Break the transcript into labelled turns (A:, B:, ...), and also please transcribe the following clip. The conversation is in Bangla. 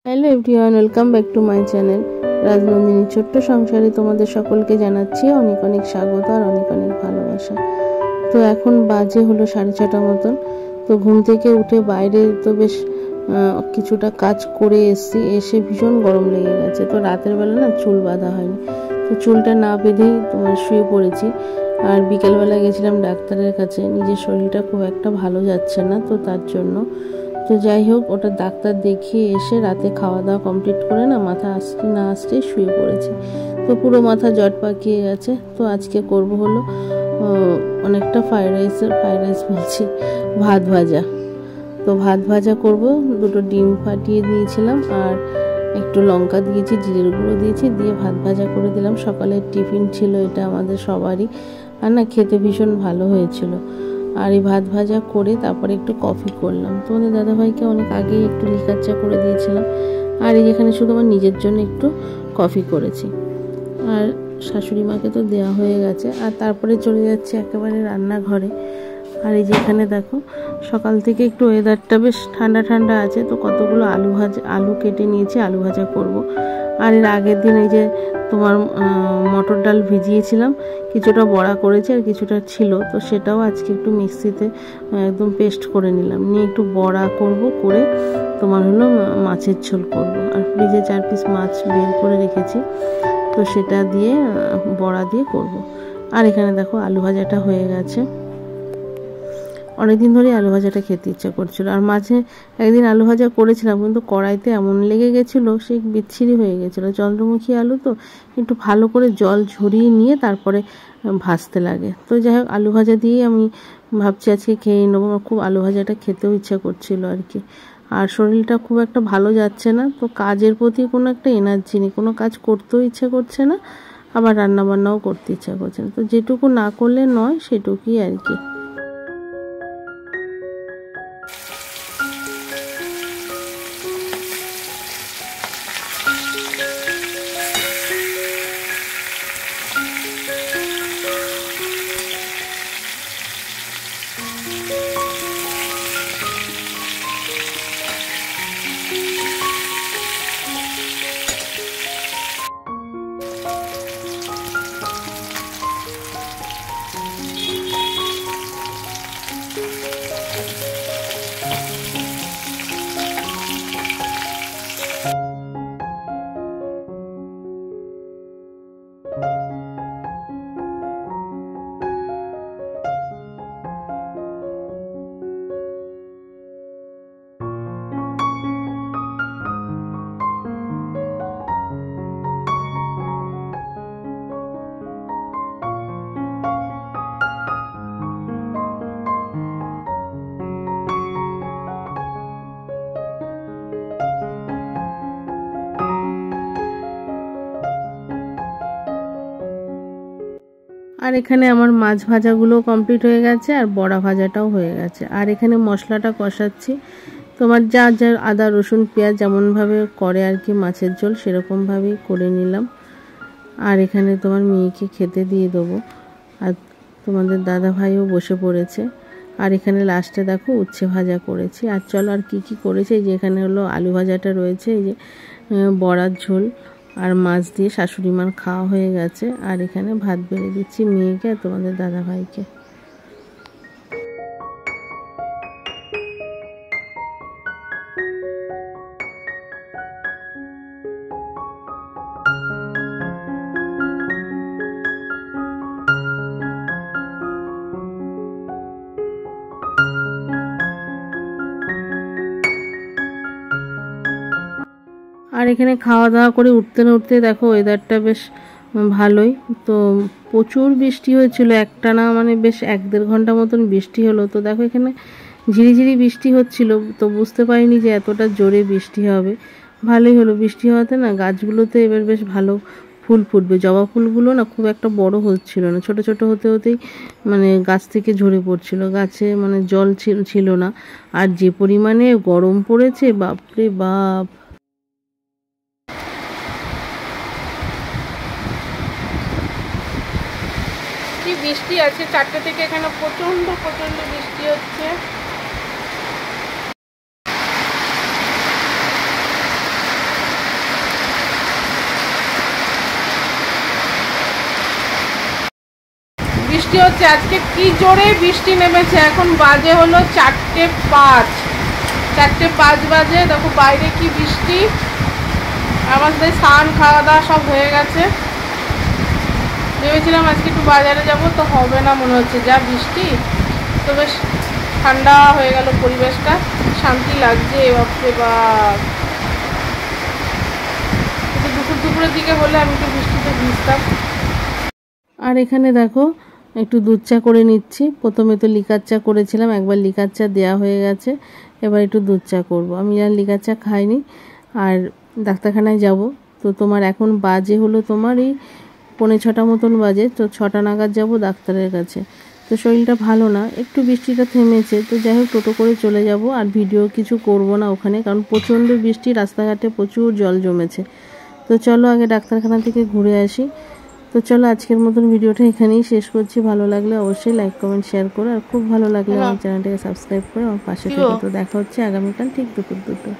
A: Hello everyone, welcome back to my channel Rajnandini ছোট্ট সংসারে। তোমাদের সকলকে জানাচ্ছি অনেক অনেক স্বাগত আর অনেক অনেক ভালোবাসা। তো এখন বাজে হলো 6:30 মতন। তো ঘুম থেকে উঠে বাইরে তো বেশ কিছুটা কাজ করে এসে ভীষণ গরম লেগে গেছে। তো রাতের বেলা না চুল বাঁধা হয়নি, তো চুলটা না বেঁধেই তোমার শুয়ে পড়েছি। আর বিকেলবেলা গেছিলাম ডাক্তারের কাছে, নিজের শরীরটা খুব একটা ভালো যাচ্ছে না, তো তার জন্য। তো যাই হোক, ওটা ডাক্তার দেখিয়ে এসে রাতে খাওয়া দাওয়া কমপ্লিট করে না মাথা আসতে না আসতেই শুয়ে পড়েছি। তো পুরো মাথা জট পাকিয়ে গেছে। তো আজকে করব হলো অনেকটা ফ্রাইড রাইস বলছি, ভাত ভাজা। তো ভাত ভাজা করব, দুটো ডিম ফাটিয়ে দিয়েছিলাম আর একটু লঙ্কা দিয়েছি, জিরের গুঁড়ো দিয়েছি, দিয়ে ভাত ভাজা করে দিলাম। সকালের টিফিন ছিল এটা আমাদের সবারই, আর না খেতে ভীষণ ভালো হয়েছিল। আর এই ভাত ভাজা করে তারপরে একটু কফি করলাম। তোমাদের দাদাভাইকে অনেক আগেই একটু লিকার চা করে দিয়েছিলাম। আর এই যেখানে শুধু আমার নিজের জন্য একটু কফি করেছি, আর শাশুড়ি মাকে তো দেওয়া হয়ে গেছে। আর তারপরে চলে যাচ্ছে একেবারে রান্নাঘরে। আর এই যেখানে দেখো, সকাল থেকে একটু ওয়েদারটা বেশ ঠান্ডা ঠান্ডা আছে, তো কতগুলো আলু কেটে নিয়েছি, আলু ভাজা করব। আর এর আগের দিন এই যে তোমার মটর ডাল ভিজিয়েছিলাম, কিছুটা বড়া করেছি আর কিছুটা ছিল, তো সেটাও আজকে একটু মিক্সিতে একদম পেস্ট করে নিলাম, নিয়ে একটু বড়া করব, করে তোমার হলো মাছের ঝোল করব। আর ফ্রিজে 4 পিস মাছ বের করে রেখেছি, তো সেটা দিয়ে বড়া দিয়ে করব। আর এখানে দেখো আলু ভাজাটা হয়ে গেছে। অনেকদিন ধরে আলু ভাজাটা খেতে ইচ্ছা করছিল। আর মাঝে একদিন আলু ভাজা করেছিলাম, কিন্তু কড়াইতে এমন লেগে গেছিলো, সে বিচ্ছিরি হয়ে গেছিলো। চন্দ্রমুখী আলু তো একটু ভালো করে জল ঝরিয়ে নিয়ে তারপরে ভাজতে লাগে। তো যাই হোক, আলু ভাজা দিয়েই আমি ভাবছি আজকে খেয়ে নেবো। আমার খুব আলু ভাজাটা খেতেও ইচ্ছা করছিল আর কি। আর শরীরটা খুব একটা ভালো যাচ্ছে না, তো কাজের প্রতি কোনো একটা এনার্জি নেই, কোনো কাজ করতেও ইচ্ছা করছে না, আবার রান্নাবান্নাও করতে ইচ্ছা করছে না। তো যেটুকু না করলে নয় সেটুকুই আর কি। আর এখানে আমার মাছ ভাজাগুলো কমপ্লিট হয়ে গেছে, আর বড়া ভাজাটাও হয়ে গেছে। আর এখানে মশলাটা কষাচ্ছি, তোমার যা যা আদা রসুন পেঁয়াজ যেমনভাবে করে আর কি মাছের ঝোল, সেরকমভাবেই করে নিলাম। আর এখানে তোমার মেয়েকে খেতে দিয়ে দেবো, আর তোমাদের দাদা ভাইও বসে পড়েছে। আর এখানে লাস্টে দেখো উচ্ছে ভাজা করেছি। আর চলো আর কি কি করেছে, এই যে এখানে হলো আলু ভাজাটা রয়েছে, এই যে বড়ার ঝোল আর মাছ দিয়ে শাশুড়ি মার খাওয়া হয়ে গেছে। আর এখানে ভাত বেড়ে দিচ্ছি মেয়েকে আর তোমাদের দাদা ভাইকে। আর এখানে খাওয়া দাওয়া করে উঠতে না উঠতে দেখো ওয়েদারটা বেশ ভালোই। তো প্রচুর বৃষ্টি হয়েছিল, একটানা মানে বেশ 1-1.5 ঘন্টা মতন বৃষ্টি হলো। তো দেখো এখানে ঝিরিঝিরি বৃষ্টি হচ্ছিল, তো বুঝতে পারিনি যে এতটা জোরে বৃষ্টি হবে। ভালোই হলো বৃষ্টি হওয়াতে, না গাছগুলোতে এবার বেশ ভালো ফুল ফুটবে। জবা ফুলগুলো না খুব একটা বড় হচ্ছিল না, ছোট ছোট হতে হতেই মানে গাছ থেকে ঝরে পড়ছিল, গাছে মানে জল ছিল না। আর যে পরিমাণে গরম পড়েছে, বাপরে বাপ। কি বৃষ্টি আছে, 4টে থেকে এখানে প্রচন্ড প্রচন্ড বৃষ্টি হচ্ছে। বৃষ্টি হচ্ছে আজকে, কি জোরে বৃষ্টি নেমেছে। এখন বাজে হলো 4:05, 4:05 বাজে। দেখো বাইরে কি বৃষ্টি। আমার সাথে স্নান খাওয়া দাওয়া সব হয়ে গেছে। ভেবেছিলাম আজকে একটু বাজারে যাব, তো হবে না মনে হচ্ছে, যা বৃষ্টি। তো বেশ ঠান্ডা হয়ে গেল পরিবেশটা, শান্তি লাগছে। বাপরে বাপ, দুপুরের দিকে হলে আমি একটু বৃষ্টিতে ভিজতাম। আর এখানে দেখো একটু দুধ চা করে নিচ্ছি। প্রথমে তো লিকার চা করেছিলাম, একবার লিকার চা দেওয়া হয়ে গেছে, এবার একটু দুধ চা করবো। আমি আর লিকার চা খাইনি। আর ডাক্তারখানায় যাব, তো তোমার এখন বাজে হলো তোমার এই 5:45 মতন বাজে। তো 6টা নাগাদ যাব ডাক্তারের কাছে। তো শরীরটা ভালো না, একটু বৃষ্টিটা থেমেছে, তো যাই হোক টোটো করে চলে যাব। আর ভিডিও কিছু করব না ওখানে, কারণ প্রচণ্ড বৃষ্টি, রাস্তাঘাটে প্রচুর জল জমেছে। তো চলো আগে ডাক্তারখানা থেকে ঘুরে আসি। তো চলো আজকের মতন ভিডিওটা এখানেই শেষ করছি। ভালো লাগলে অবশ্যই লাইক কমেন্ট শেয়ার করো, আর খুব ভালো লাগলে আমার চ্যানেলটাকে সাবস্ক্রাইব করে আমার পাশে থেকে। তো দেখা হচ্ছে আগামীকাল ঠিক দুপুর 2টো।